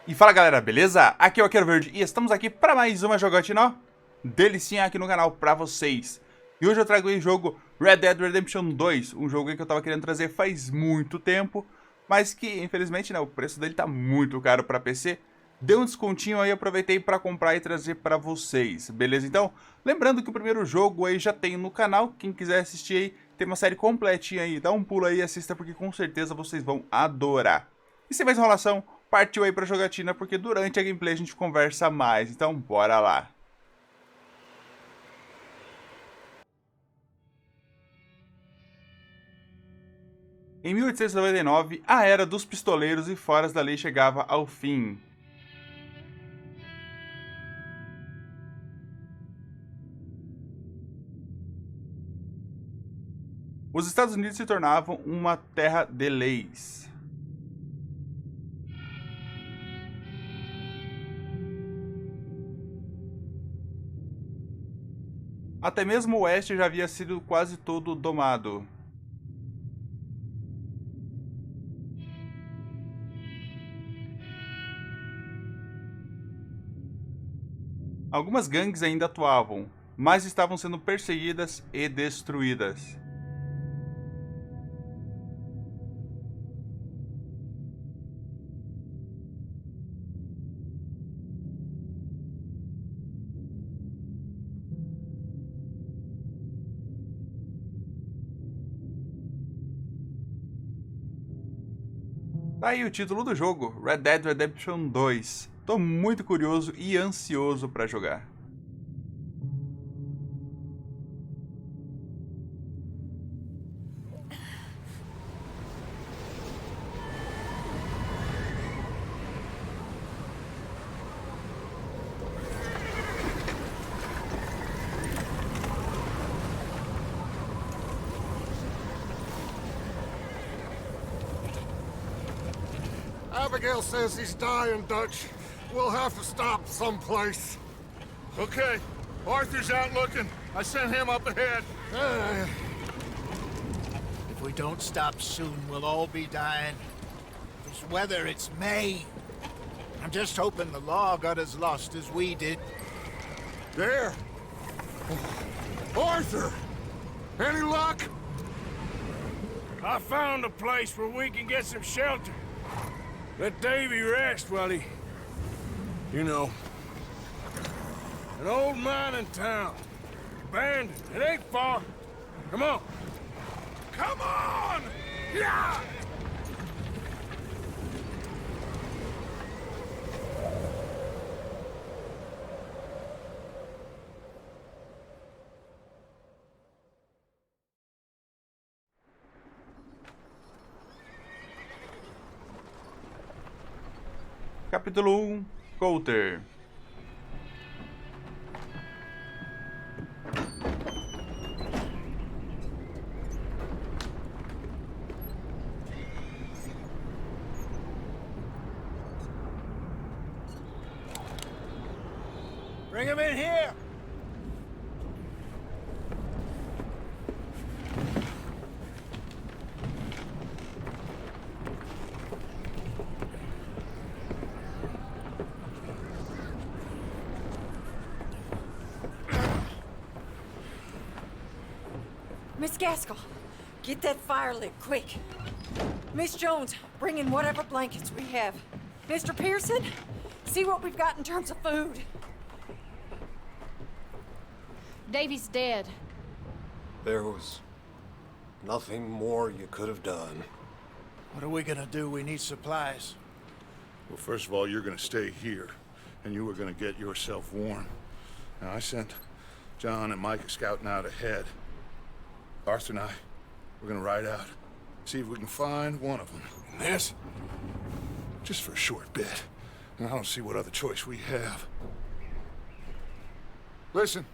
E fala galera, beleza? Aqui é o Arqueiro Verde e estamos aqui para mais uma jogatina delicinha aqui no canal para vocês. E hoje eu trago aí o jogo Red Dead Redemption 2, um jogo que eu tava querendo trazer faz muito tempo, mas que infelizmente o preço dele tá muito caro para PC. Deu um descontinho aí, aproveitei para comprar e trazer para vocês, beleza? Então, lembrando que o primeiro jogo aí já tem no canal, quem quiser assistir aí, tem uma série completinha aí, dá um pulo aí e assista porque com certeza vocês vão adorar. E sem mais enrolação, partiu aí pra jogatina, porque durante a gameplay a gente conversa mais, então bora lá. Em 1899, a era dos pistoleiros e foras da lei chegava ao fim. Os Estados Unidos se tornavam uma terra de leis. Até mesmo o Oeste já havia sido quase todo domado. Algumas gangues ainda atuavam, mas estavam sendo perseguidas e destruídas. Tá aí o título do jogo, Red Dead Redemption 2. Tô muito curioso e ansioso pra jogar. Abigail says he's dying, Dutch. We'll have to stop someplace. Okay, Arthur's out looking. I sent him up ahead. If we don't stop soon, we'll all be dying. This weather, it's May. I'm just hoping the law got as lost as we did. There. Arthur! Any luck? I found a place where we can get some shelter. Let Davy rest while he... You know. An old mining town. Abandoned. It ain't far. Come on. Come on! Yeah! Capítulo 1, Coulter. Bring him in here! Miss Gaskell, get that fire lit, quick. Miss Jones, bring in whatever blankets we have. Mr. Pearson, see what we've got in terms of food. Davy's dead. There was nothing more you could have done. What are we gonna do? We need supplies. Well, first of all, you're gonna stay here, and you are gonna get yourself warm. Now, I sent John and Micah scouting out ahead. Arthur and I, we're gonna ride out, see if we can find one of them. This? Just for a short bit. And I don't see what other choice we have. Listen.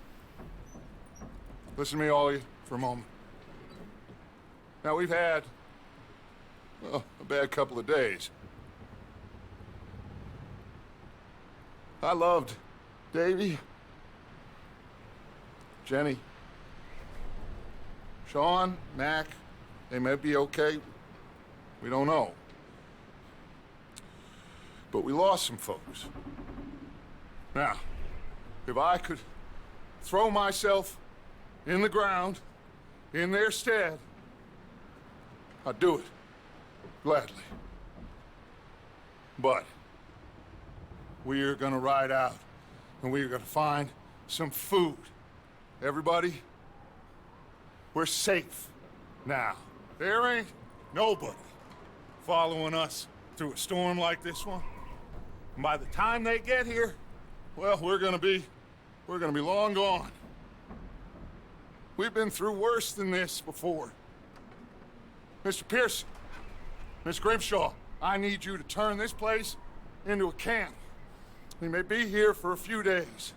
Listen to me, all of you, for a moment. Now, we've had, well, a bad couple of days. I loved Davy, Jenny, Sean, Mac. They may be okay. We don't know. but we lost some folks. Now, if I could throw myself in the ground in their stead, I'd do it gladly. But we are gonna ride out and we are gonna find some food. Everybody, we're safe now. There ain't nobody following us through a storm like this one. And by the time they get here, well, we're gonna be long gone. We've been through worse than this before. Mr. Pearson, Miss Grimshaw, I need you to turn this place into a camp. We may be here for a few days.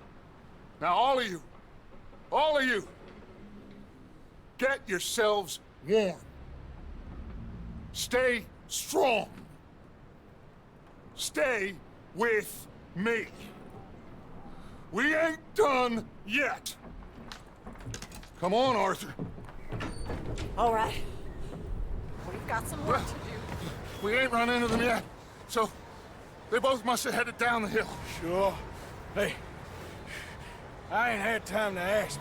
Now, all of you, get yourselves warm. Stay strong. Stay with me. We ain't done yet. Come on, Arthur. All right. We've got some work to do. We ain't run into them yet, so they both must have headed down the hill. Sure. Hey, I ain't had time to ask.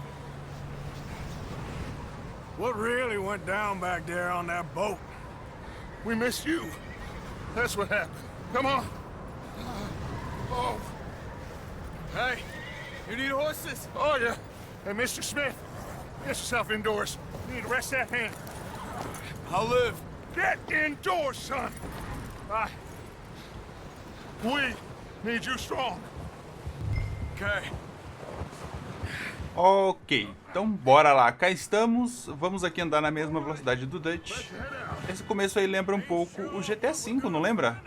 What really went down back there on that boat? We missed you. That's what happened. Come on. Oh. Hey, you need horses? Oh, yeah. Hey, Mr. Smith, get yourself indoors. You need to rest that hand. I'll live. Get indoors, son. We need you strong. Okay. Ok, então bora lá. Cá estamos. Vamos aqui andar na mesma velocidade do Dutch. Esse começo aí lembra um pouco o GTA V, não lembra?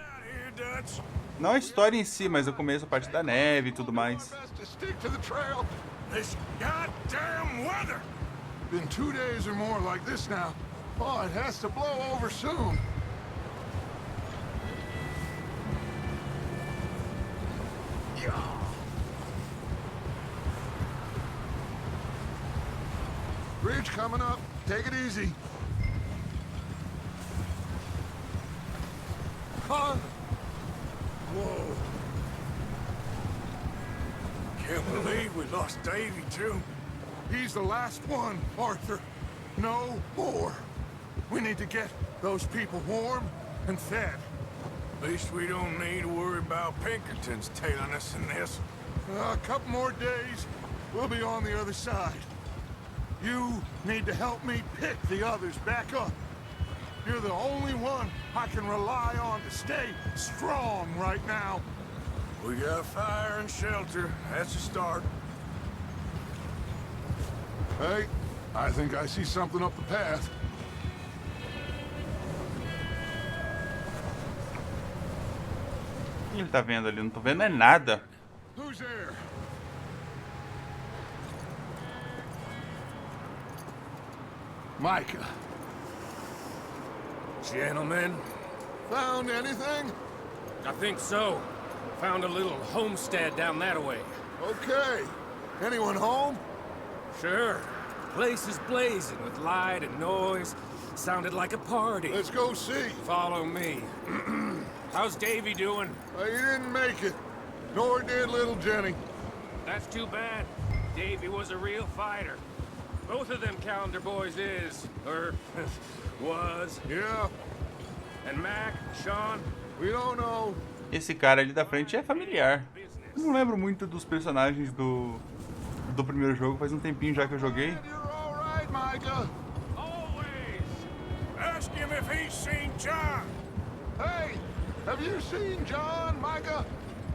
Não a história em si, mas o começo, a parte da neve e tudo mais. This goddamn weather! Been 2 days or more like this now. Oh, it has to blow over soon. Bridge coming up. Take it easy. Huh? Whoa. Can't believe we lost Davy, too. He's the last one, Arthur. No more. We need to get those people warm and fed. At least we don't need to worry about Pinkertons tailing us in this. A couple more days, we'll be on the other side. You need to help me pick the others back up. You're the only one I can rely on to stay strong right now. We got fire and shelter. That's a start. Hey, I think I see something up the path. O que ele tá vendo ali? Não tô vendo é nada. Who's there? Micah. Gentlemen, Found anything? I think so. Found a little homestead down that way. Okay. Anyone home? Sure. Place is blazing with light and noise. Sounded like a party. Let's go see. Follow me. How's Davy doing? He didn't make it. Nor did little Jenny. That's too bad. Davy was a real fighter. Both of them calendar boys is, or was. Yeah, And Mac, Sean, we don't know. Esse cara ali da frente é familiar. Eu não lembro muito dos personagens do primeiro jogo. Faz um tempinho já que eu joguei. You're all right, Micah. always ask him if he's seen John. Hey, have you seen John, Micah?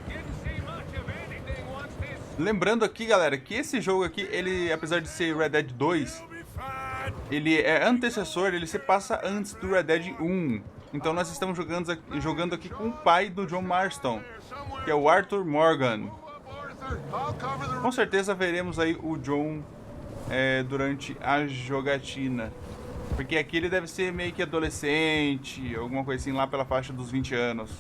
didn't see much of anything once this. Lembrando aqui, galera, que esse jogo aqui, ele, apesar de ser Red Dead 2, We'll be fine. ele é antecessor, ele se passa antes do Red Dead 1. Então nós estamos jogando aqui com o pai do John Marston, que é o Arthur Morgan. Arthur, I'll cover the... Com certeza veremos aí o John durante a jogatina. Porque aqui ele deve ser meio que adolescente, alguma coisa assim, lá pela faixa dos 20 anos.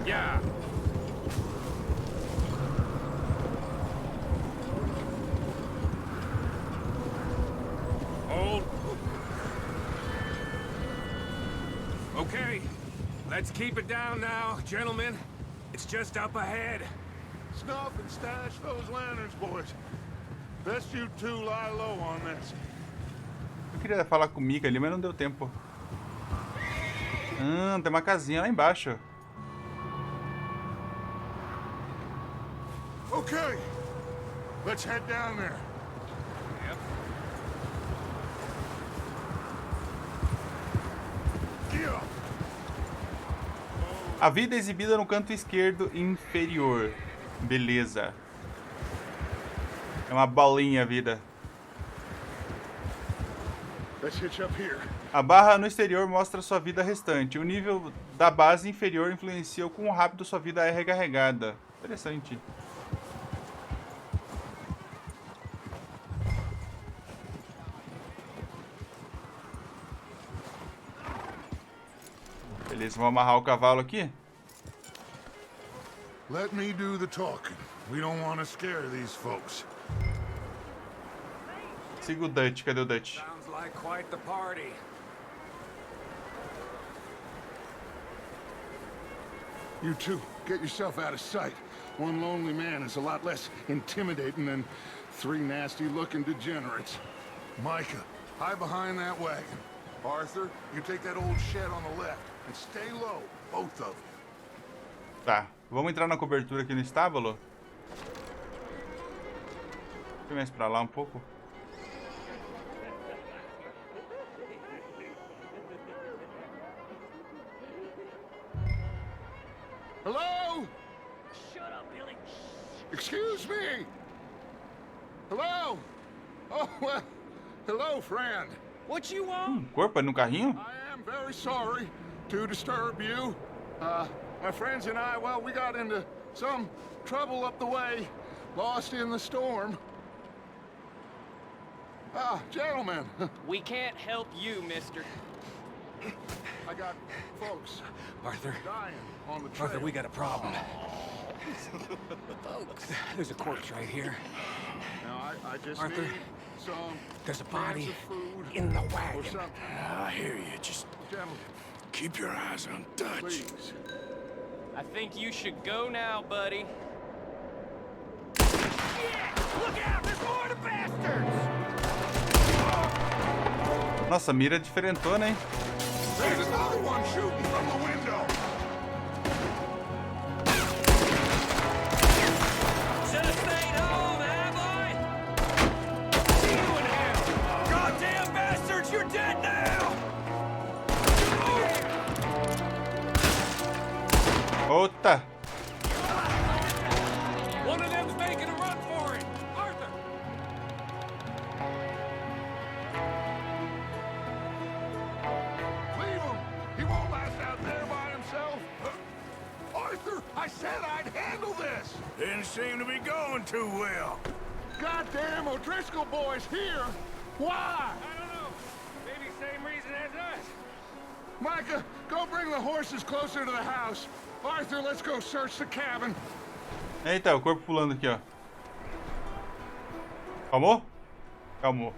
Yeah. Let's keep it down now, gentlemen. It's just up ahead. Snuff and stash those lanterns, boys. Best you two lie low on this. Eu queria falar com o Mika ali, mas não deu tempo. Tem uma casinha lá embaixo. Okay, let's head down there. Yeah. A vida é exibida no canto esquerdo inferior. Beleza. É uma bolinha a vida. Let's hitch up here. A barra no exterior mostra sua vida restante. O nível da base inferior influencia o quão rápido sua vida é recarregada. Interessante. Beleza, vamos amarrar o cavalo aqui. Let me do the talking. We don't want to scare these folks. Siga o Dutch. Cadê o Dutch? Sounds like quite the party. You two, get yourself out of sight. One lonely man is a lot less intimidating than three nasty-looking degenerates. Micah, hide behind that wagon. Arthur, you take that old shed on the left and stay low, both of you. Tá, vamos entrar na cobertura aqui no estábulo. Deixa eu mais pra lá um pouco. Hello? Shut up, Billy. Excuse me. Hello? Oh, well, hello, friend. What you want? Corpo aí no carrinho? I am very sorry to disturb you. My friends and I, well, we got into some trouble up the way, lost in the storm. Gentlemen. We can't help you, mister. I got folks Arthur. dying on the trail. Arthur, we got a problem. There's a corpse right here. Now, I just Arthur, need some there's a cans body of food in the or wagon. something. I hear you. Just Gentlemen, keep your eyes on Dutch. please. I think you should go now, buddy. Look out! There's more of the bastards! Nossa, mira diferentona, hein? There's another one shooting from the window. Should have stayed home, boy? You in hell! Goddamn bastards, you're dead now! Ota! One of them's making a run for it! Arthur! Leave him. He won't last out there by himself. Arthur, I said I'd handle this. Didn't seem to be going too well. Goddamn O'Driscoll boys here. Why? I don't know. Maybe same reason as us. Micah, go bring the horses closer to the house. Arthur, let's go search the cabin. Eita, o corpo pulando aqui, ó. Calmou? Calmou.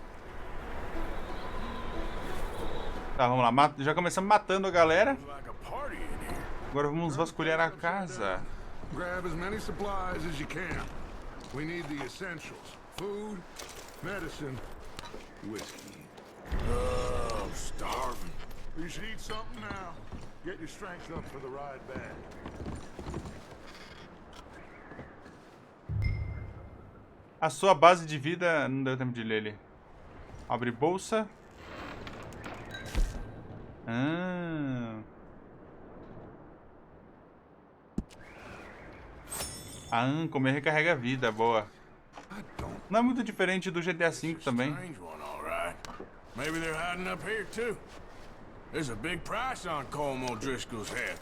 Tá, vamos lá. Já começamos matando a galera. Like a party in here. Agora vamos vasculhar a casa. Grab as many supplies as you can. We need the essentials. Food, medicine, whiskey. Oh, I'm starving. You should eat something now. Get your strength up for the ride back. A sua base de vida... Não deu tempo de ler ali. Abre bolsa. Comer recarrega a vida. Boa. Não é muito diferente do GTA V também. Strange one, all right. Maybe they're hiding up here too. There's a big price on Colm O'Driscoll's head.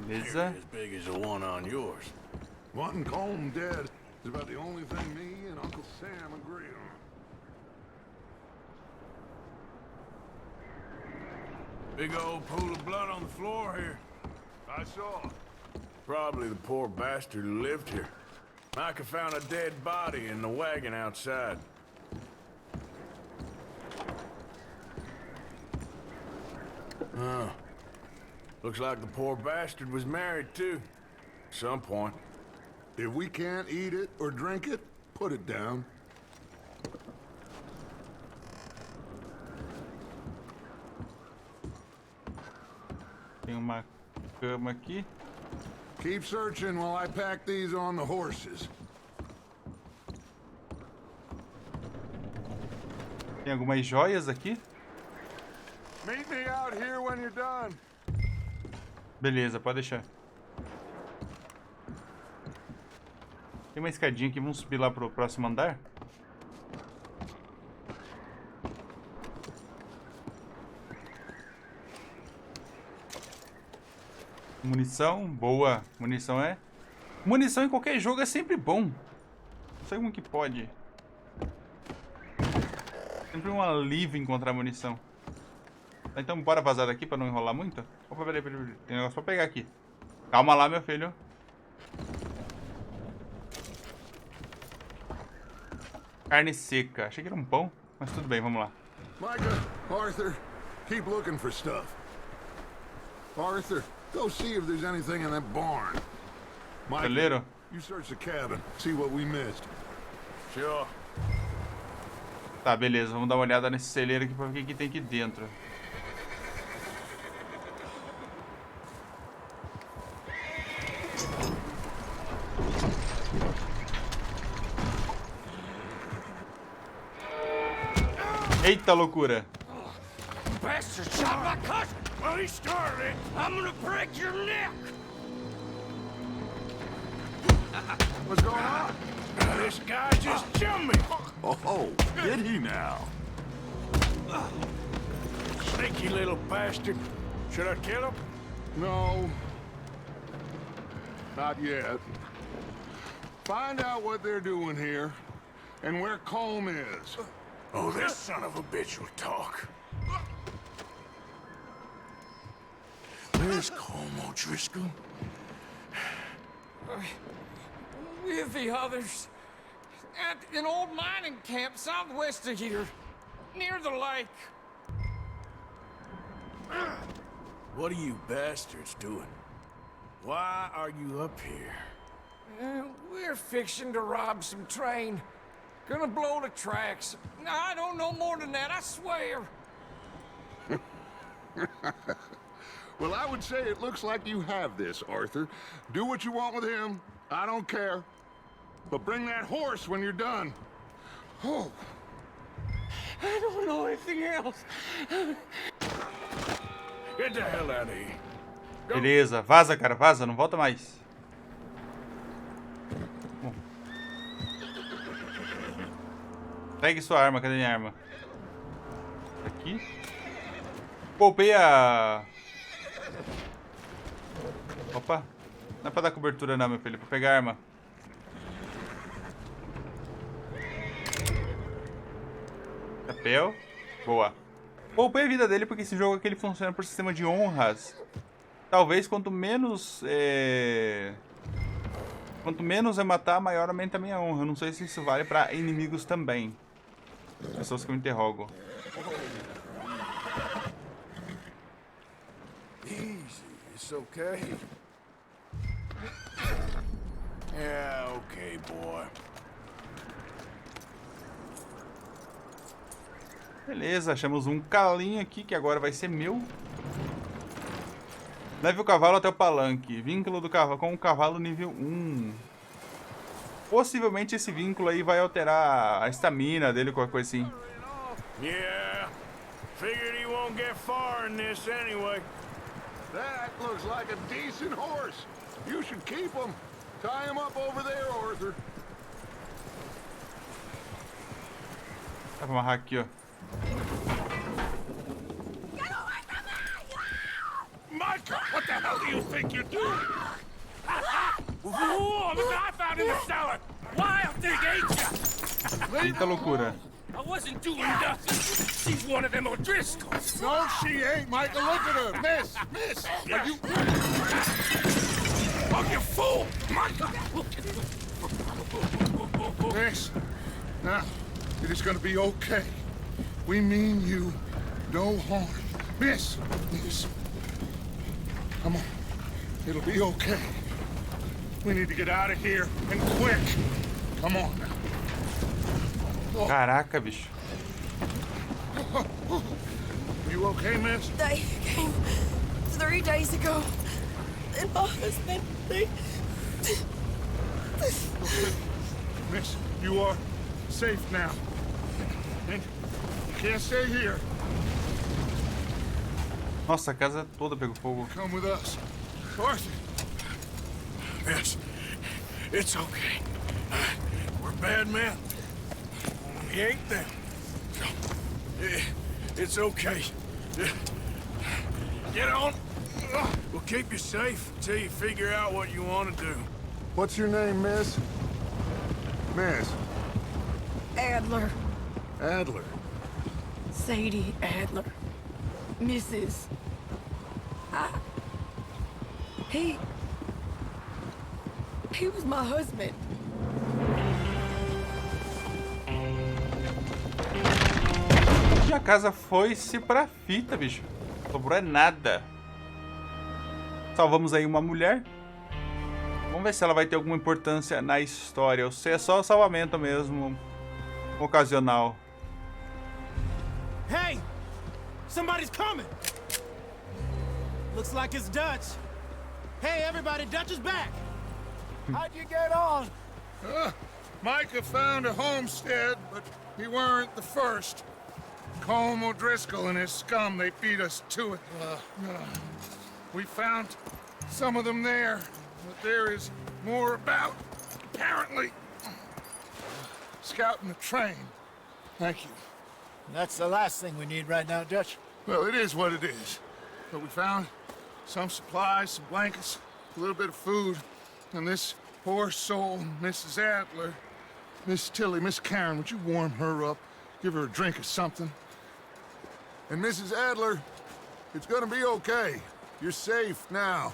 Beleza. As big as the one on yours. Wanting Colm dead is about the only thing me and Uncle Sam agree on. Big old pool of blood on the floor here. I saw. Probably the poor bastard who lived here. Micah found a dead body in the wagon outside. Looks like the poor bastard was married too. At some point. If we can't eat it or drink it, put it down. Tem uma cama aqui. Keep searching while I pack these on the horses. Tem algumas joias aqui. Meet me out here when you're done. Beleza, pode deixar. Tem uma escadinha aqui, vamos subir lá pro próximo andar. Munição, boa. Munição é... Munição em qualquer jogo é sempre bom. Não sei como que pode. Sempre um alívio encontrar munição. Então bora vazar daqui pra não enrolar muito? Opa, peraí. Tem negócio pra pegar aqui. Calma lá, meu filho. Carne seca. Achei que era um pão, mas tudo bem, vamos lá. Micah, Arthur, keep looking for stuff. Arthur, go see if there's anything in that barn. Micah, Celeiro? you search the cabin, see what we missed. Sure. Tá, beleza. Vamos dar uma olhada nesse celeiro aqui pra ver o que tem aqui dentro. Eita loucura! Bastard shot my cousin! Well, he started it. I'm gonna break your neck! What's going on? This guy just jumped me! Oh, did he now? Sneaky little bastard. Should I kill him? No. Not yet. Find out what they're doing here and where Combe is. Oh, this son of a bitch will talk. Where's Combe, O'Driscoll? With the others. At an old mining camp southwest of here. Near the lake. What are you bastards doing? Why are you up here? We're fixing to rob some train. Gonna blow the tracks. I don't know more than that, I swear. Well, I would say it looks like you have this, Arthur. Do what you want with him. I don't care. But bring that horse when you're done. Oh. I don't know anything else. Get the hell out of here. Beleza, vaza, cara, vaza, não volta mais. Bom. Pegue sua arma, cadê minha arma? Aqui. Poupei a... Opa, não é pra dar cobertura não, meu filho, é pra pegar a arma. Chapéu, boa. Poupei a vida dele porque esse jogo aqui ele funciona por sistema de honras. Talvez quanto menos eu matar, maior aumenta a minha honra. Eu não sei se isso vale pra inimigos também. Pessoas que eu interrogo. Easy, it's okay. Yeah, okay, boy. Beleza, achamos um calinho aqui que agora vai ser meu. Leve o cavalo até o palanque. Vínculo do cavalo com o cavalo nível 1. Possivelmente esse vínculo aí vai alterar a estamina dele, qualquer coisa assim. Yeah, figured he won't get far in this anyway. That looks like a decent horse. You should keep him. Tie him up over there, Arthur. Dá pra amarrar aqui, ó. Micah, what the hell do you think you're doing? Whoa, look what I found in the cellar. Wild thing, ain't ya? Eita loucura. I wasn't doing nothing. She's one of them O'Driscolls. No, she ain't, Micah. Look at her. Miss. Are you... Oh, you fool! Micah! Miss. Now, it is going to be okay. We mean you no harm. Miss. Come on. It'll be okay. We need to get out of here and quick. Come on now. Caraca, bicho. You okay, miss? They came 3 days ago. And my husband, they... Miss, you are safe now. And you can't stay here. Nossa, a casa toda pegou fogo. Come with us. Arthur. Miss, it's okay. We're bad men. We ain't them. So, it's okay. Get on. We'll keep you safe until you figure out what you want to do. What's your name, miss? Miss. Adler. Adler. Sadie Adler. Mrs. He was my husband. E a casa foi-se pra fita, bicho. Sobrou é nada. Salvamos aí uma mulher. Vamos ver se ela vai ter alguma importância na história. Ou se é só salvamento mesmo. Ocasional. Hey! Somebody's coming! Looks like it's Dutch. Hey, everybody, Dutch is back! How'd you get on? Micah found a homestead, but he weren't the first. Colm O'Driscoll and his scum, they beat us to it. We found some of them there, but there is more about, apparently. Scouting the train. Thank you. That's the last thing we need right now, Dutch. Well, it is what it is. But we found some supplies, some blankets, a little bit of food, and this poor soul, Mrs. Adler, Miss Tilly, Miss Karen, would you warm her up? Give her a drink or something? And Mrs. Adler, it's gonna be okay. You're safe now.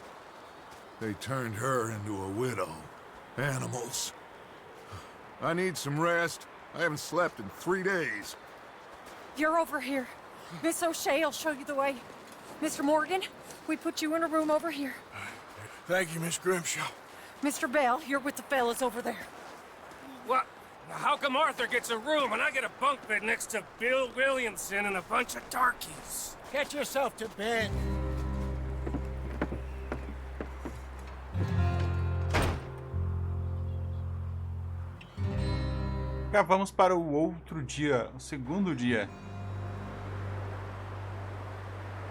They turned her into a widow. Animals. I need some rest. I haven't slept in 3 days. You're over here. Miss O'Shea will show you the way. Mr. Morgan, we put you in a room over here. Thank you, Miss Grimshaw. Mr. Bell, you're with the fellas over there. What? How come Arthur gets a room and I get a bunk bed next to Bill Williamson and a bunch of darkies? Get yourself to bed. Já vamos para o outro dia, o segundo dia.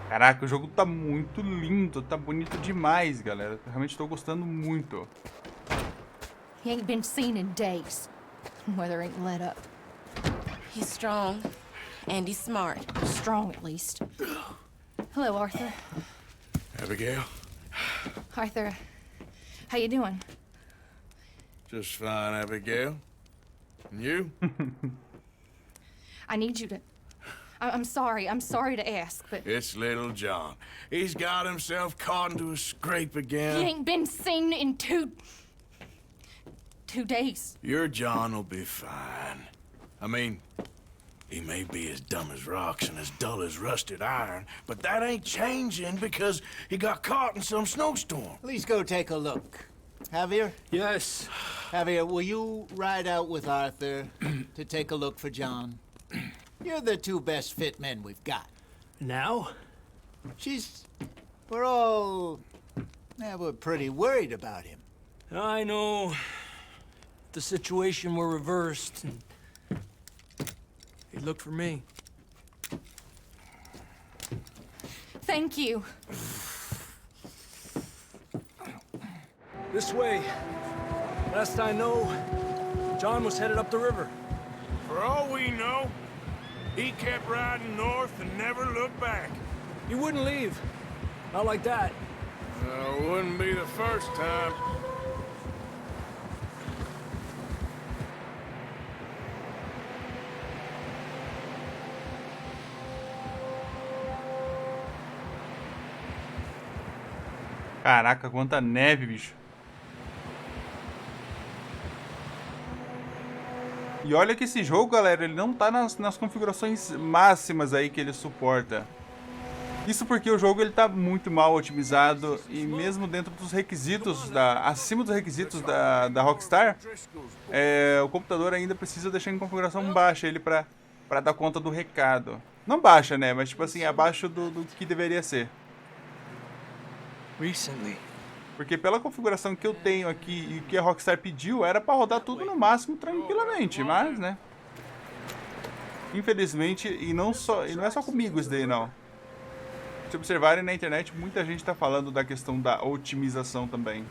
Caraca, o jogo tá muito lindo, tá bonito demais, galera. Realmente estou gostando muito. He ain't been seen in days. Weather ain't let up. He's strong, and he's smart. Strong, at least. Hello, Arthur. Abigail? Arthur, how you doing? Just fine, Abigail. And you? I need you to... I'm sorry to ask, but... It's little John. He's got himself caught into a scrape again. He ain't been seen in two days. Your John will be fine. I mean, he may be as dumb as rocks and as dull as rusted iron, but that ain't changing because he got caught in some snowstorm. Please go take a look. Javier? Yes. Javier, will you ride out with Arthur to take a look for John? You're the two best fit men we've got. Now? We're pretty worried about him. I know. The situation were reversed. And he looked for me. Thank you. This way. Last I know, John was headed up the river. For all we know, he kept riding north and never looked back. He wouldn't leave. Not like that. Wouldn't be the first time. Caraca, quanta neve, bicho. E olha que esse jogo, galera, ele não tá nas configurações máximas aí que ele suporta. Isso porque o jogo ele tá muito mal otimizado e mesmo dentro dos requisitos, acima dos requisitos da Rockstar, o computador ainda precisa deixar em configuração baixa ele pra dar conta do recado. Não baixa, né? Mas tipo assim, abaixo do que deveria ser. Porque pela configuração que eu tenho aqui e o que a Rockstar pediu, era pra rodar tudo no máximo tranquilamente, mas, né? Infelizmente, e não é só comigo isso daí, não. Se observarem na internet, muita gente tá falando da questão da otimização também.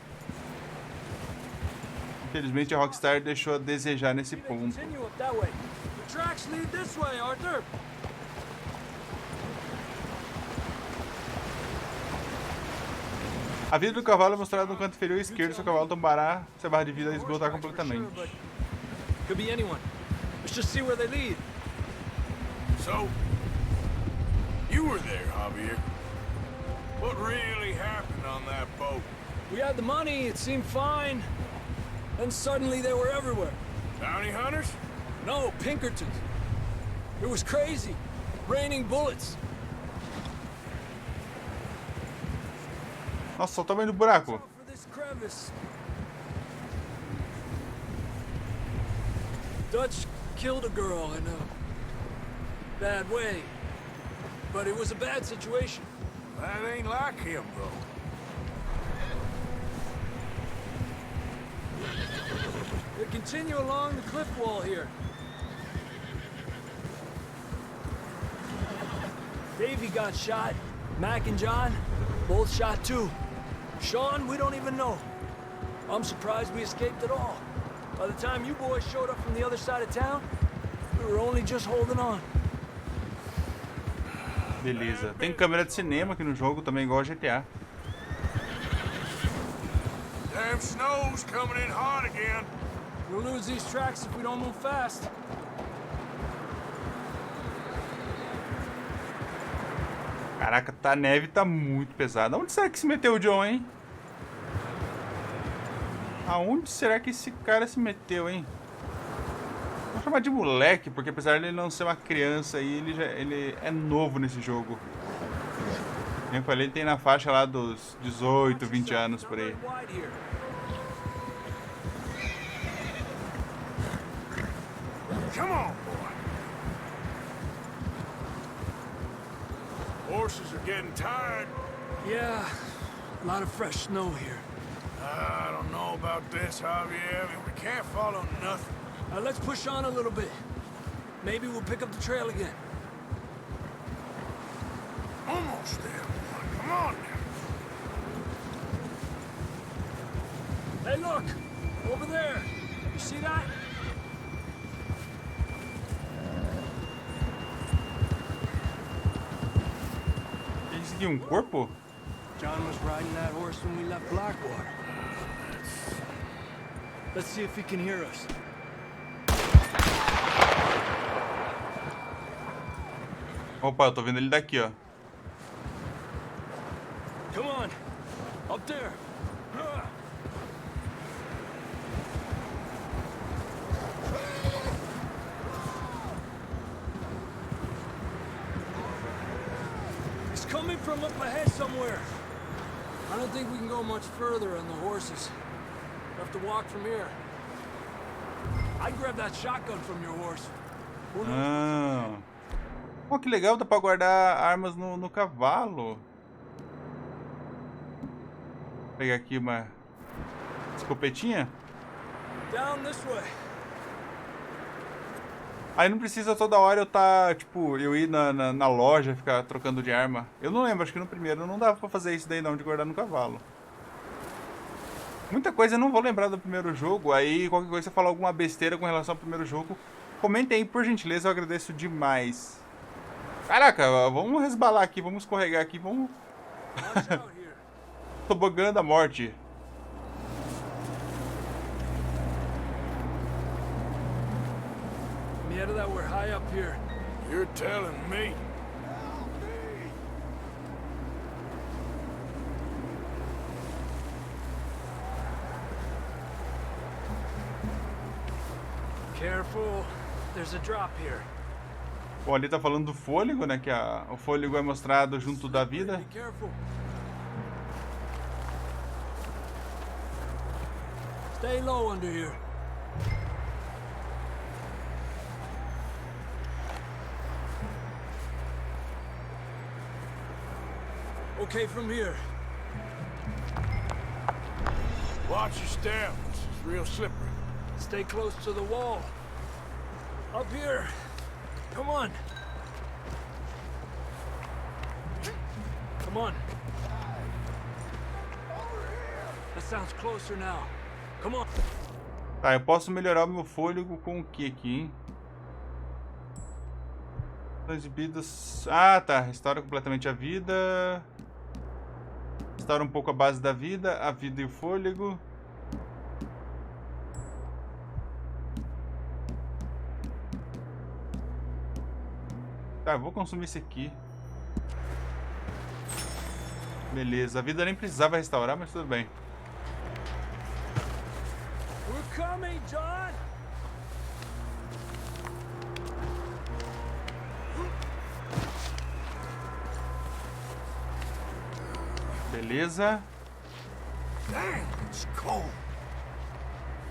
Infelizmente, a Rockstar deixou a desejar nesse ponto. A vida do cavalo é mostrada no canto inferior esquerdo. Seu cavalo tombará, sua barra de vida esgotar completamente. So, you were there, Javier. What really happened on that boat? We had the money, it seemed fine. Then suddenly they were everywhere. Bounty hunters? No, Pinkertons. It was crazy. Raining bullets. Nossa, olha o tamanho do buraco. Dutch killed a girl in a bad way. But it was a bad situation. That ain't like him, bro. They continue along the cliff wall here. Davey got shot. Mac and John, both shot too. Sean, we don't even know. I'm surprised we escaped at all. By the time you boys showed up from the other side of town, we were only just holding on. Beleza. Tem câmera de cinema aqui no jogo também, igual a GTA. Damn snow's coming in hot again. We'll lose these tracks if we don't move fast. Caraca, a neve tá muito pesada. Onde será que se meteu o John, hein? Aonde será que esse cara se meteu, hein? Vou chamar de moleque, porque apesar de ele não ser uma criança aí, ele é novo nesse jogo. Como eu falei, ele tem na faixa lá dos 18, 20 anos por aí. Come on, boy. Horses are getting tired. Yeah, a lot of fresh snow here. I don't know about this, Javier. I mean, we can't follow nothing. Let's push on a little bit. Maybe we'll pick up the trail again. Almost there, boy. Come on now. Hey, look! Over there! You see that? Isso aqui é um corpo? John was riding that horse when we left Blackwater. Let's see if he can hear us. Opa, eu tô vendo ele daqui, ó. Come on, up there. He's coming from up ahead somewhere. I don't think we can go much further on the horses. We'll have to walk from here. I'd grab that shotgun from your horse. Ah. Oh, que legal, dá pra guardar armas no cavalo. Vou pegar aqui uma escopetinha. Down this way. Aí não precisa toda hora eu ir na loja, ficar trocando de arma. Eu não lembro, acho que no primeiro não dava pra fazer isso daí não, de guardar no cavalo. Muita coisa eu não vou lembrar do primeiro jogo, aí qualquer coisa você falar alguma besteira com relação ao primeiro jogo, comentem aí, por gentileza, eu agradeço demais. Caraca, vamos resbalar aqui, vamos escorregar aqui, vamos... Tobogã da morte. Medo that we're high up here. You're telling me. Careful. There's a drop here. Bom, ali tá falando do fôlego, né? Que o fôlego é mostrado junto da vida. Be careful. Stay low under here. Okay, from here. Watch your step. This is real slippery. Stay close to the wall. Up here. Come on. Come on. That sounds closer now. Come on. Tá, eu posso melhorar o meu fôlego com o que aqui, hein? Exibidos. Ah, tá. Restaura completamente a vida. Restaura um pouco a base da vida, a vida e o fôlego. Tá, eu vou consumir esse aqui. Beleza, a vida nem precisava restaurar, mas tudo bem. We're coming, John. Beleza. Damn, it's cold.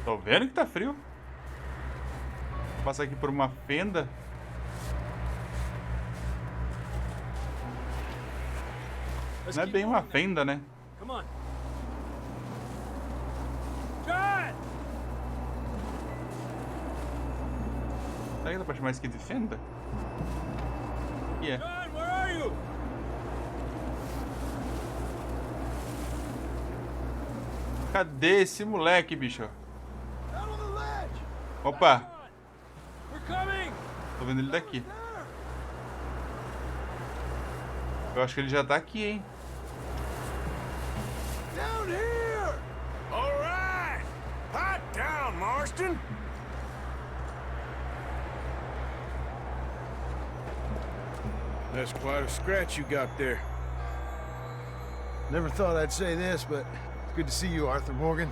Tô vendo que tá frio. Vou passar aqui por uma fenda. Não é bem uma fenda, né? Come on. John! Será que dá pra chamar isso aqui de fenda? Yeah. John, where are you? Cadê esse moleque, bicho? Down on the ledge. Opa, We're coming. tô vendo ele daqui. Eu acho que ele já tá aqui, hein? Down here. All right. Pipe down, Marston. That's quite a scratch you got there. Never thought I'd say this, but it's good to see you, Arthur Morgan.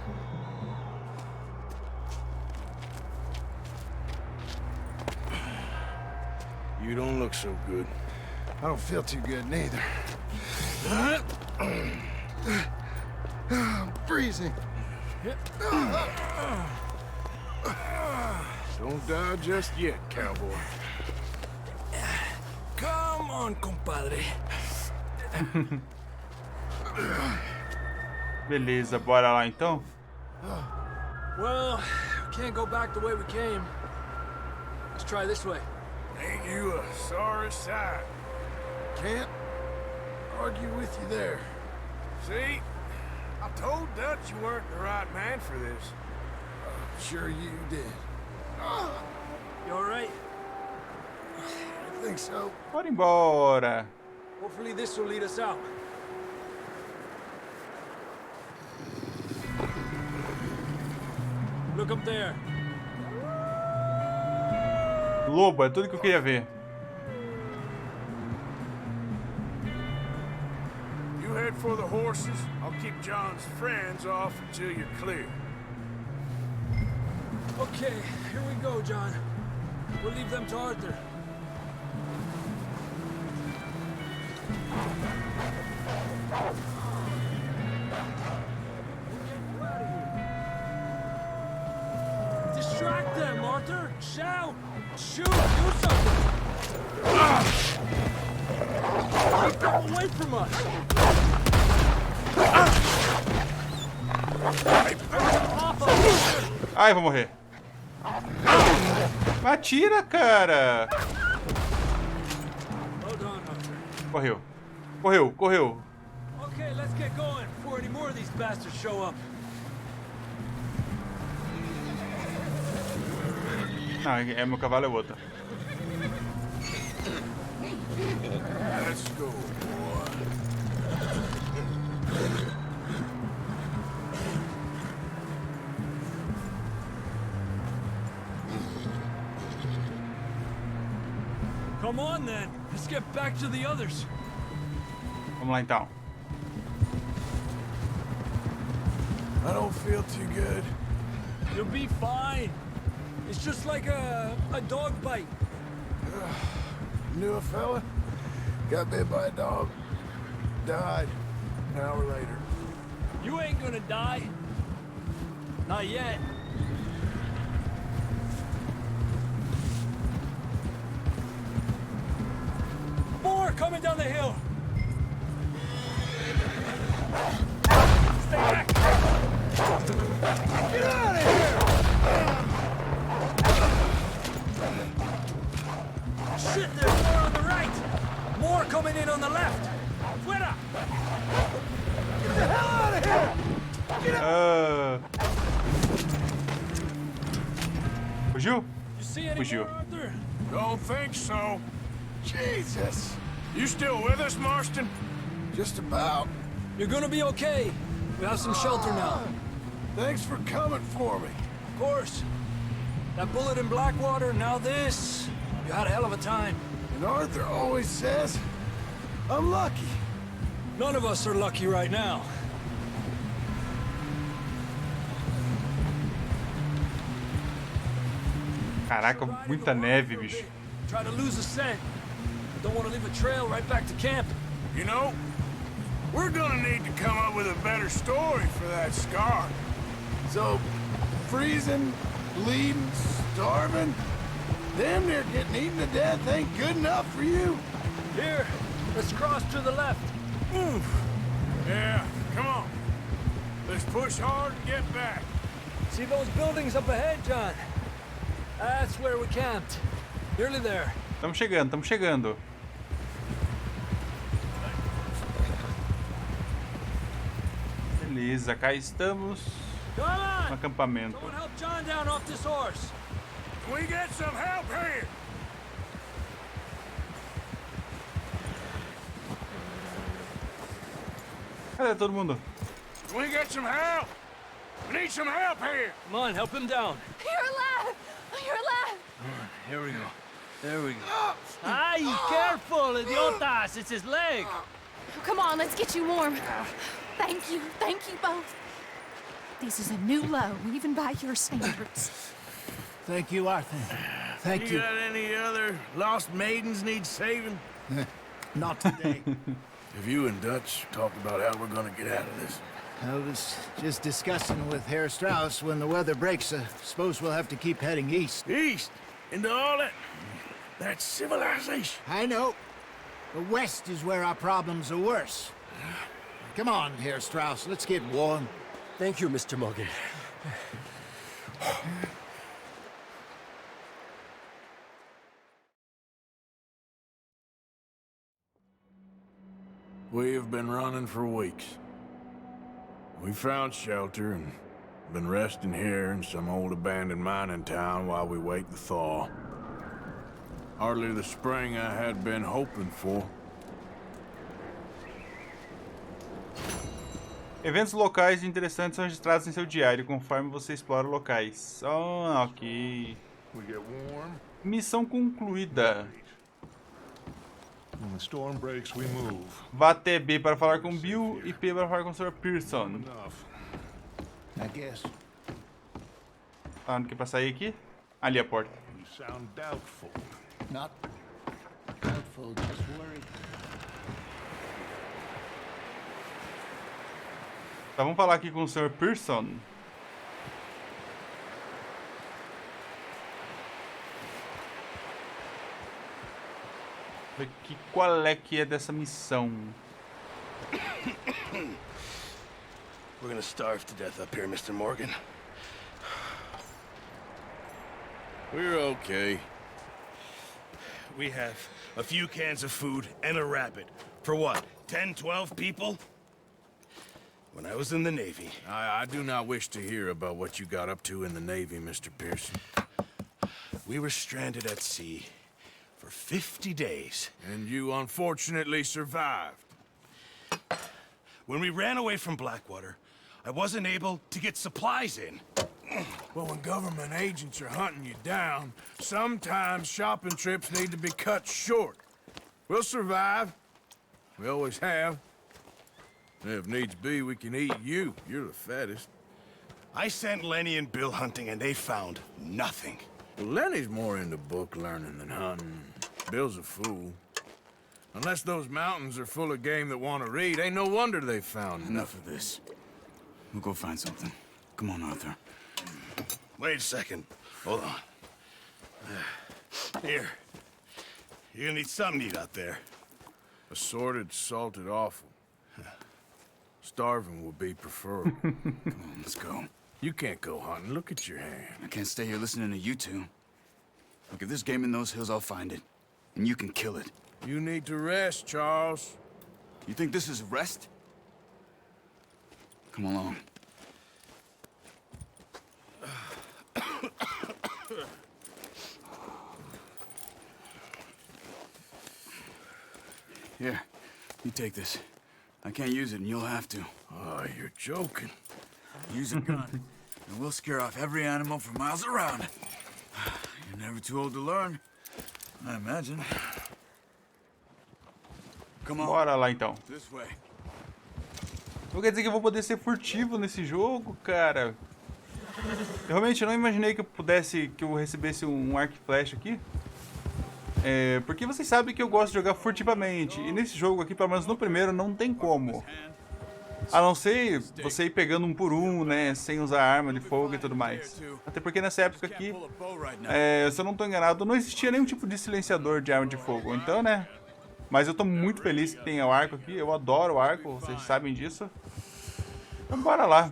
You don't look so good. I don't feel too good neither. I'm freezing. Don't die just yet, cowboy. Come on, compadre. Beleza, bora lá então. Well, we can't go back the way we came. Let's try this way. Ain't you a sorry sight? Can't argue with you there. See? I told Dutch you weren't the right man for this. Sure you did. You all right? I think so. Bora embora. Hopefully this will lead us out. Look up there. Lobo, é tudo que eu queria ver. You head for the horses. I'll keep John's friends off until you're clear. Okay, here we go, John. We'll leave them to Arthur. Distract them, Arthur! Shout! Shoot! Do something! Keep them away from us! Ai, vou morrer. Atira, cara. Hold on, Arthur. Correu. Correu, correu. Okay, let's get going before any more of these bastards show up. Não, é meu cavalo, é outro. Let's go, boy. Come on, then. Let's get back to the others. Vamos lá então. I don't feel too good. You'll be fine. It's just like a dog bite. Knew a fella, got bit by a dog, died an hour later. You ain't gonna die. Not yet. More coming down the hill. Stay back. Get out of here! Shit, there's more on the right. More coming in on the left. Fuera! Get the hell out of here! Get out! Fugiu? You see any Fugiu. more, Arthur? Don't think so. Jesus! You still with us, Marston? Just about. You're gonna be okay. We have some shelter now. Thanks for coming for me. Of course. That bullet in Blackwater, now this. You had a hell of a time. And Arthur always says, I'm lucky. None of us are lucky right now. Caraca, muita neve, bicho. Try to lose a scent. Don't want to leave a trail right back to camp. You know, we're gonna need to come up with a better story for that scar. So, freezing, bleeding, starving, damn near getting eaten to death ain't good enough for you? Here, let's cross to the left. Oof. Yeah, come on. Let's push hard and get back. See those buildings up ahead, John? That's where we camped. Nearly there. Estamos chegando, estamos chegando. Beleza, cá estamos Come no on! acampamento. Someone help John down off this horse. Can we get some help here? Cadê todo mundo? Can we get some help? We need some help here. Come on, help him down. You're alive! You're alive! Here we go. There we go. Ay, careful, idiotas! It's his leg. Come on, let's get you warm. Thank you both. This is a new low, even by your standards. Thank you, Arthur. Thank You you. got any other lost maidens need saving? Not today. Have you and Dutch talked about how we're gonna get out of this? I was just discussing with Herr Strauss when the weather breaks. I suppose we'll have to keep heading east. East? Into all that civilization? I know. The west is where our problems are worse. Come on, Herr Strauss, let's get warm. Thank you, Mr. Morgan. We've been running for weeks. We found shelter and been resting here in some old abandoned mining town while we wait the thaw. Hardly the spring I had been hoping for. Eventos locais interessantes são registrados em seu diário, conforme você explora locais. Ok. We get warm. Missão concluída. When the storm breaks, we move. Vá até B para falar com Bill e P para falar com o Sr. Pearson. Enough. I guess. Ah, não quer pra sair aqui? Ali a porta. You sound doubtful. Not doubtful, just worried. Tá, vamos falar aqui com o Sr. Pearson. Ver qual é que é dessa missão. We're gonna starve to death up here, Mr. Morgan. We're okay. We have a few cans of food and a rabbit. For what, 10, 12 people? When I was in the Navy... I do not wish to hear about what you got up to in the Navy, Mr. Pearson. We were stranded at sea for 50 days. And you unfortunately survived. When we ran away from Blackwater, I wasn't able to get supplies in. Well, when government agents are hunting you down, sometimes shopping trips need to be cut short. We'll survive. We always have. If needs be, we can eat you. You're the fattest. I sent Lenny and Bill hunting, and they found nothing. Well, Lenny's more into book learning than hunting. Bill's a fool. Unless those mountains are full of game that want to read, ain't no wonder they found Enough of this. We'll go find something. Come on, Arthur. Wait a second. Hold on. Here. You're gonna need something to eat out there. Assorted, salted offal. Starving would be preferable. Come on, let's go. You can't go hunting. Look at your hand. I can't stay here listening to you two. Look, if there's game in those hills, I'll find it. And you can kill it. You need to rest, Charles. You think this is rest? Come along. Here, you take this. I can't use it, and you'll have to. Oh, you're joking. Use a gun, and we'll scare off every animal for miles around. You're never too old to learn, I imagine. Come on. Bora lá então. This way. Não quer dizer que eu vou poder ser furtivo nesse jogo, cara. Eu realmente não imaginei que eu recebesse um arco e flecha aqui. Porque vocês sabem que eu gosto de jogar furtivamente. E nesse jogo aqui, pelo menos no primeiro, não tem como. A não ser você ir pegando um por um, né? Sem usar arma de fogo e tudo mais. Até porque nessa época aqui, se eu não tô enganado, não existia nenhum tipo de silenciador de arma de fogo. Então, né? Mas eu tô muito feliz que tenha o arco aqui. Eu adoro o arco, vocês sabem disso. Então bora lá.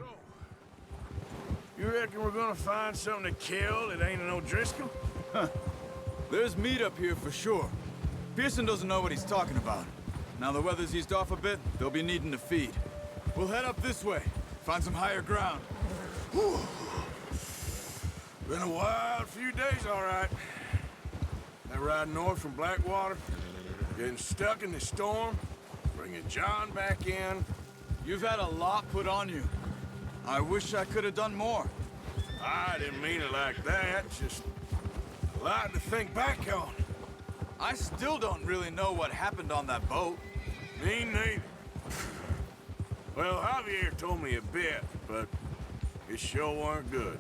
You reckon we're gonna find something to kill that ain't no Driscoll? Huh. There's meat up here for sure. Pearson doesn't know what he's talking about. Now the weather's eased off a bit, they'll be needing to feed. We'll head up this way, find some higher ground. Whew. Been a wild few days, all right. That ride north from Blackwater, getting stuck in the storm, bringing John back in. You've had a lot put on you. I wish I could have done more. I didn't mean it like that, just a lot to think back on. I still don't really know what happened on that boat. Me neither. Well, Javier told me a bit, but it sure weren't good.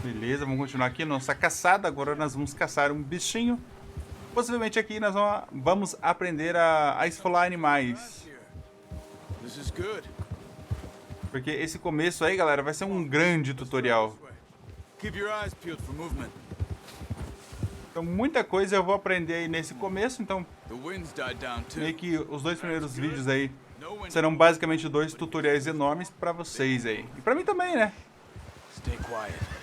Beleza, vamos continuar aqui nossa caçada. Agora nós vamos caçar um bichinho. Possivelmente aqui nós vamos aprender a esfolar animais. Porque esse começo aí, galera, vai ser um grande tutorial. Então muita coisa eu vou aprender aí nesse começo. Então meio que os dois primeiros vídeos aí serão basicamente dois tutoriais enormes pra vocês aí. E pra mim também, né? Stay quiet.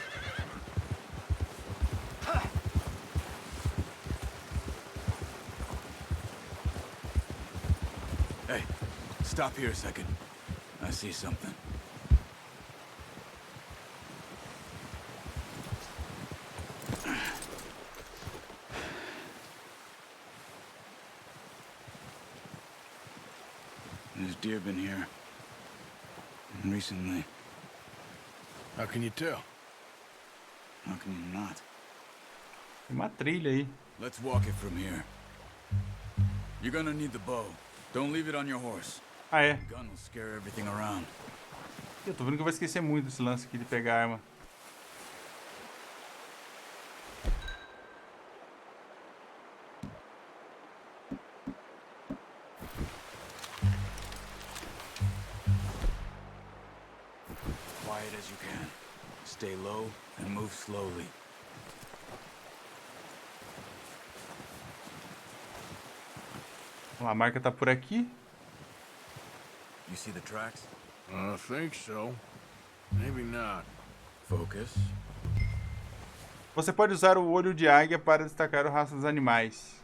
Hey, stop here a second. I see something. There's deer been here recently. How can you tell? How can you not? Tem uma trilha aí. Let's walk it from here. You're gonna need the bow. Don't leave it on your horse. Ah, é? The gun will scare everything around. Eu tô vendo que eu vou esquecer muito desse lance aqui de pegar arma. Quiet as you can. Stay low and move slowly. A marca tá por aqui. You see the tracks? I think so. Maybe not. Focus. Você pode usar o olho de águia para destacar o rastro dos animais.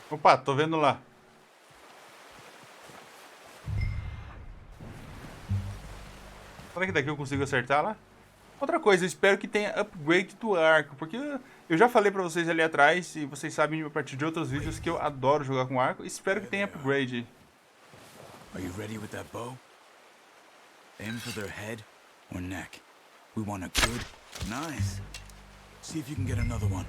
Opa, tô vendo lá. Será que daqui eu consigo acertar lá? Outra coisa, eu espero que tenha upgrade do arco, porque eu já falei pra vocês ali atrás, e vocês sabem a partir de outros vídeos que eu adoro jogar com arco. Espero que tenha upgrade. Are you ready with that bow? Aim for their head or neck. We want a good, nice. See if you can get another one.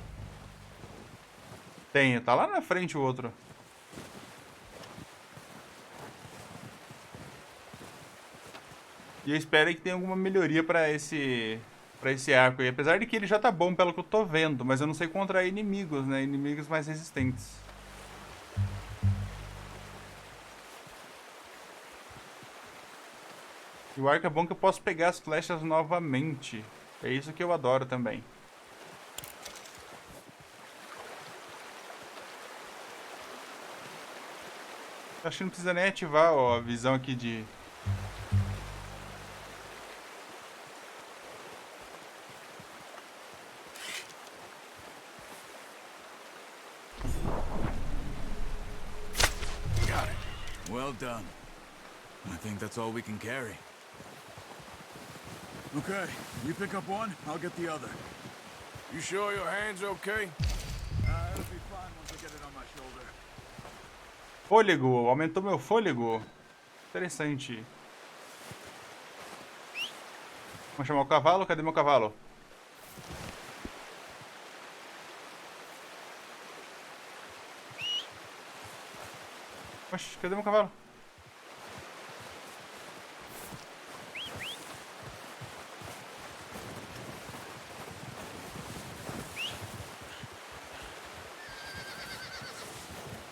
Tem, tá lá na frente o outro. E eu espero que tenha alguma melhoria pra esse arco aí. Apesar de que ele já tá bom pelo que eu tô vendo, mas eu não sei contra inimigos, né? Inimigos mais resistentes. E o arco é bom que eu posso pegar as flechas novamente. É isso que eu adoro também. Acho que não precisa nem ativar ó, a visão aqui de... Got it. Well done. I think that's all we can carry. Okay, you pick up one, I'll get the other. You sure your hand's okay? It'll be fine once I get it on my shoulder. Fôlego, aumentou meu fôlego. Interessante. Vamos chamar o cavalo? Cadê meu cavalo? Oxe, cadê meu cavalo?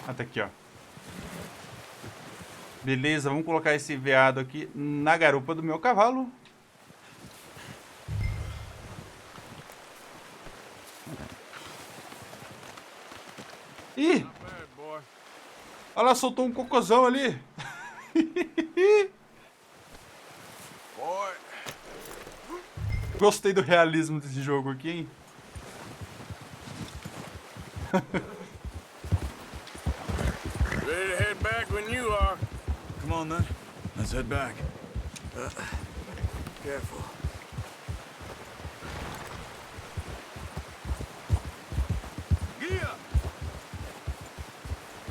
Ah, tá aqui, ó. Beleza, vamos colocar esse veado aqui na garupa do meu cavalo. Ih! Olha lá, soltou um cocôzão ali. Gostei do realismo desse jogo aqui, hein? Ready to head back when you are. Come on then, let's head back. Careful.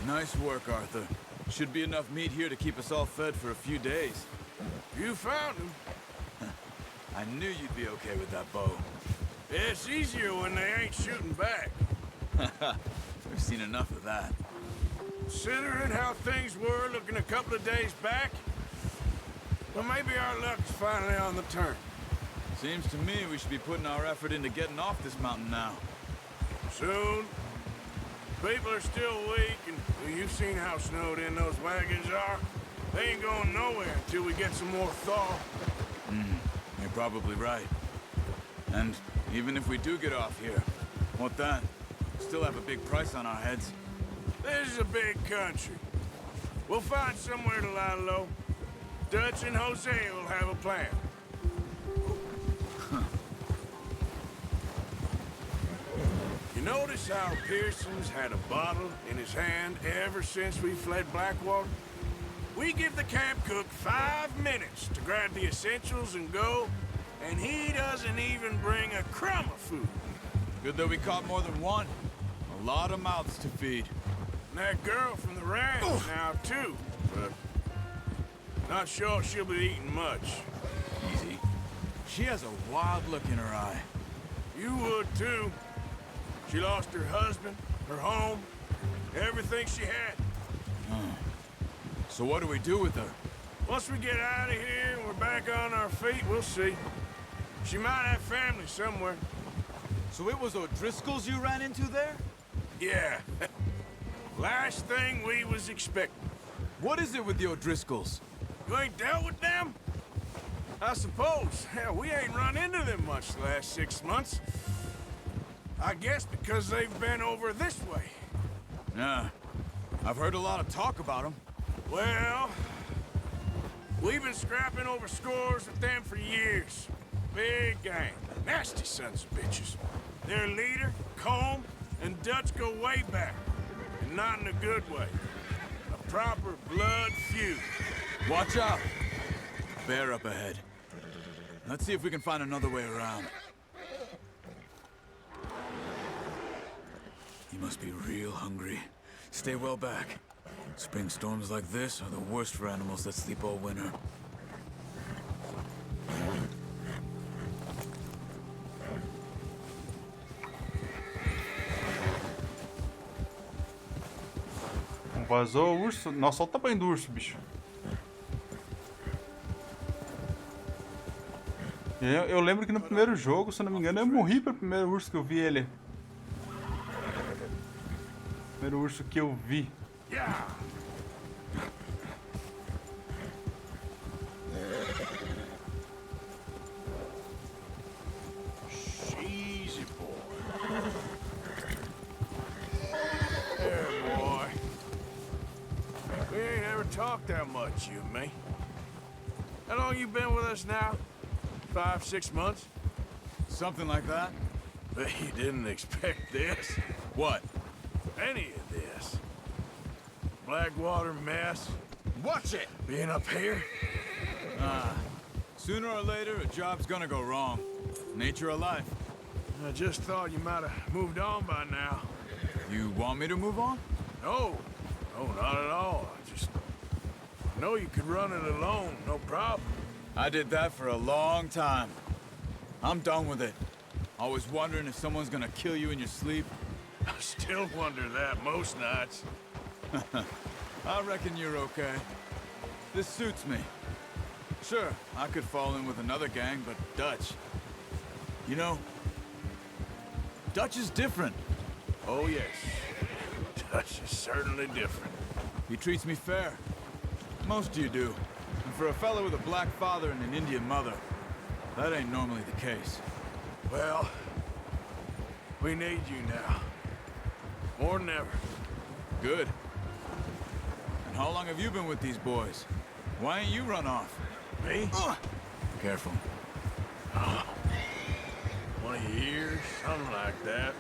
Nice work, Arthur. Should be enough meat here to keep us all fed for a few days. You found him. I knew you'd be okay with that bow. It's easier when they ain't shooting back. We've seen enough of that. Considering how things were looking a couple of days back, well, maybe our luck's finally on the turn. Seems to me we should be putting our effort into getting off this mountain now. Soon. People are still weak, and well, you've seen how snowed in those wagons are. They ain't going nowhere until we get some more thaw. You're probably right. And even if we do get off here, what then? Still have a big price on our heads. This is a big country. We'll find somewhere to lie low. Dutch and Jose will have a plan. You notice how Pearson's had a bottle in his hand ever since we fled Blackwater? We give the camp cook 5 minutes to grab the essentials and go, and he doesn't even bring a crumb of food. Good that we caught more than one. A lot of mouths to feed. And that girl from the ranch now, too, but not sure she'll be eating much. Easy. She has a wild look in her eye. You would, too. She lost her husband, her home, everything she had. So what do we do with her? Once we get out of here and we're back on our feet, we'll see. She might have family somewhere. So it was O'Driscolls you ran into there? Yeah. Last thing we was expecting. What is it with the O'Driscolls? You ain't dealt with them? I suppose. Hell, we ain't run into them much the last 6 months. I guess because they've been over this way. Nah. I've heard a lot of talk about them. Well, we've been scrapping over scores with them for years. Big gang. Nasty sons of bitches. Their leader, Combe, and Dutch go way back. And not in a good way. A proper blood feud. Watch out! Bear up ahead. Let's see if we can find another way around. He must be real hungry. Stay well back. Spring storms like this are the worst for animals that sleep all winter. Vazou o urso. Nossa, olha o tamanho do urso, bicho. Eu lembro que no primeiro jogo, se eu não me engano, eu morri pelo primeiro urso que eu vi ele. Primeiro urso que eu vi. Easy, boy. There, boy. We ain't ever talked that much, you and me. How long you been with us now? 5, 6 months? Something like that? But you didn't expect this. What? Any of this. Blackwater mess. Watch it! Being up here. Sooner or later, a job's gonna go wrong. Nature of life. I just thought you might have moved on by now. You want me to move on? No. No, not at all. I know you could run it alone, no problem. I did that for a long time. I'm done with it. Always wondering if someone's gonna kill you in your sleep. I still wonder that most nights. I reckon you're okay. This suits me. Sure, I could fall in with another gang, but Dutch... You know, Dutch is different. Oh, yes. Dutch is certainly different. He treats me fair. Most of you do. And for a fellow with a black father and an Indian mother, that ain't normally the case. Well, we need you now. More than ever. Good. And how long have you been with these boys? Why ain't you run off? Me? Careful. 20 years, something like that.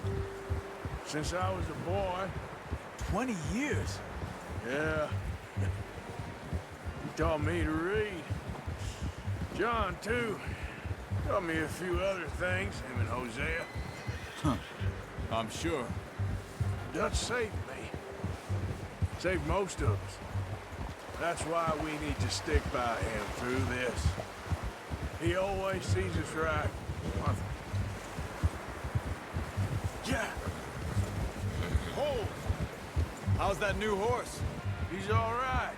Since I was a boy. 20 years? Yeah. He taught me to read. John, too. Taught me a few other things, him and Hosea. Huh. I'm sure. Dutch saved me. Saved most of us. That's why we need to stick by him through this. He always sees us right. Yeah. Hold! How's that new horse? He's all right.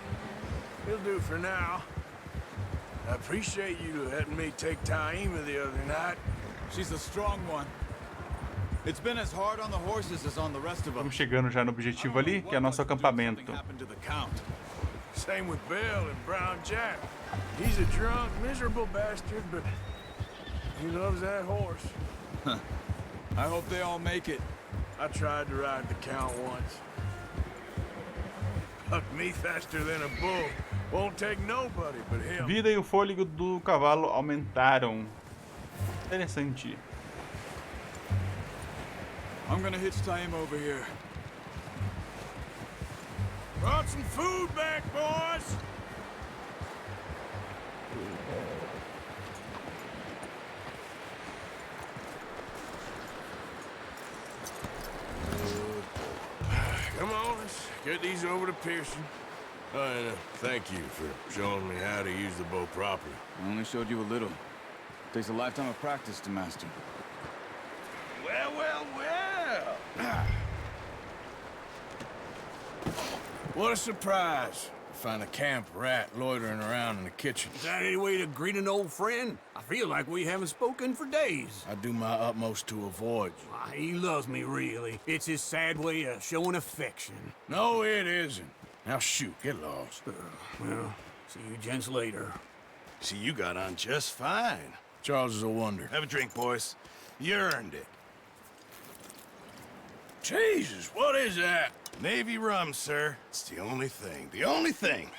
He'll do for now. I appreciate you letting me take Taima the other night. She's a strong one. It's been as hard on the horses as on the rest of them. Estamos chegando já no objetivo ali, que é nosso acampamento. Same with Bill and Brown Jack. He's a drunk, miserable bastard, but he loves that horse. I hope they all make it. I tried to ride the Count once. Bucked me faster than a bull. Won't take nobody but him. Vida e o fôlego do cavalo aumentaram. Interessante. I'm gonna hitch Taima over here. Brought some food back, boys. Come on, let's get these over to Pearson. And thank you for showing me how to use the bow properly. I only showed you a little. Takes a lifetime of practice to master. Well, well, well. What a surprise. Find a camp rat loitering around in the kitchen. Is that any way to greet an old friend? I feel like we haven't spoken for days. I do my utmost to avoid you. Why, he loves me, really. It's his sad way of showing affection. No, it isn't. Now shoot, get lost. Well, see you gents later. See, you got on just fine. Charles is a wonder. Have a drink, boys. You earned it. Jesus, what is that? Navy rum, sir. It's the only thing. The only thing.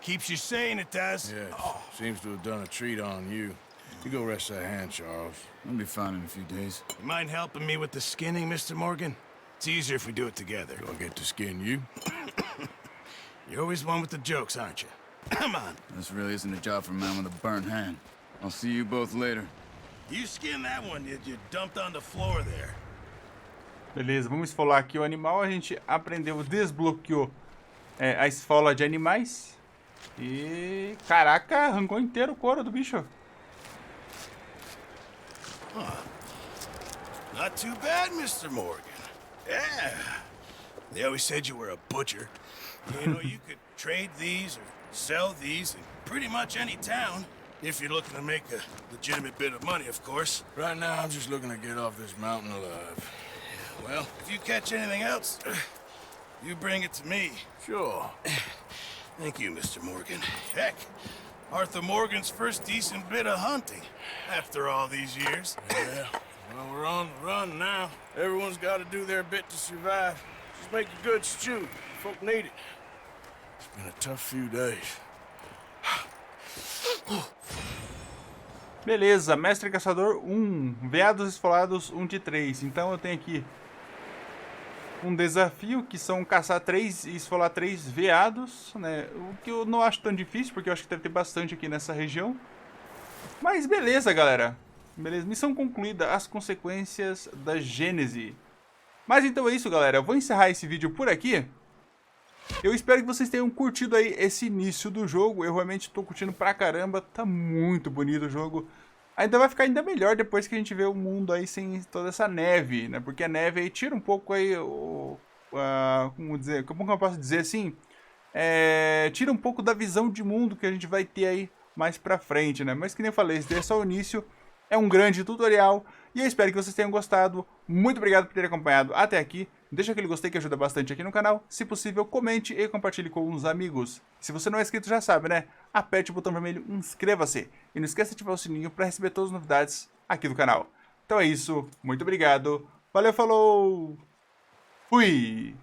Keeps you sane, it does. Yes, seems to have done a treat on you. You go rest that hand, Charles. I'll be fine in a few days. You mind helping me with the skinning, Mr. Morgan? It's easier if we do it together. Do I get to skin you? You're always one with the jokes, aren't you? Come on. This really isn't a job for a man with a burnt hand. I'll see you both later. You skinned that one you dumped on the floor there. Beleza, vamos esfolar aqui o animal. A gente aprendeu, desbloqueou a esfola de animais. E... caraca, arrancou inteiro o couro do bicho. Not too bad, Mr. Morgan. Yeah. They always said you were a butcher. You know, you could trade these or sell these in pretty much any town. If you're looking to make a legitimate bit of money, of course. Right now, I'm just looking to get off this mountain alive. Well, if you catch anything else, you bring it to me. Sure. Thank you, Mr. Morgan. Heck, Arthur Morgan's first decent bit of hunting after all these years. Yeah, well, we're on the run now. Everyone's got to do their bit to survive. Just make a good stew. Folk need it. It's been a tough few days. Beleza, mestre caçador 1, veados esfolados 1 de 3. Então eu tenho aqui um desafio que são caçar 3 e esfolar 3 veados, né? O que eu não acho tão difícil, porque eu acho que deve ter bastante aqui nessa região. Mas beleza, galera. Beleza, missão concluída, as consequências da Gênese. Mas então é isso, galera. Eu vou encerrar esse vídeo por aqui. Eu espero que vocês tenham curtido aí esse início do jogo. Eu realmente estou curtindo pra caramba. Tá muito bonito o jogo. Ainda vai ficar ainda melhor depois que a gente vê o mundo aí sem toda essa neve, né? Porque a neve aí tira um pouco aí como eu posso dizer assim? Tira um pouco da visão de mundo que a gente vai ter aí mais pra frente, né? Mas que nem eu falei, esse é só o início. É um grande tutorial e eu espero que vocês tenham gostado. Muito obrigado por terem acompanhado até aqui. Deixa aquele gostei que ajuda bastante aqui no canal. Se possível, comente e compartilhe com os amigos. Se você não é inscrito, já sabe, né? Aperte o botão vermelho Inscreva-se. E não esqueça de ativar o sininho para receber todas as novidades aqui do canal. Então é isso. Muito obrigado. Valeu, falou! Fui!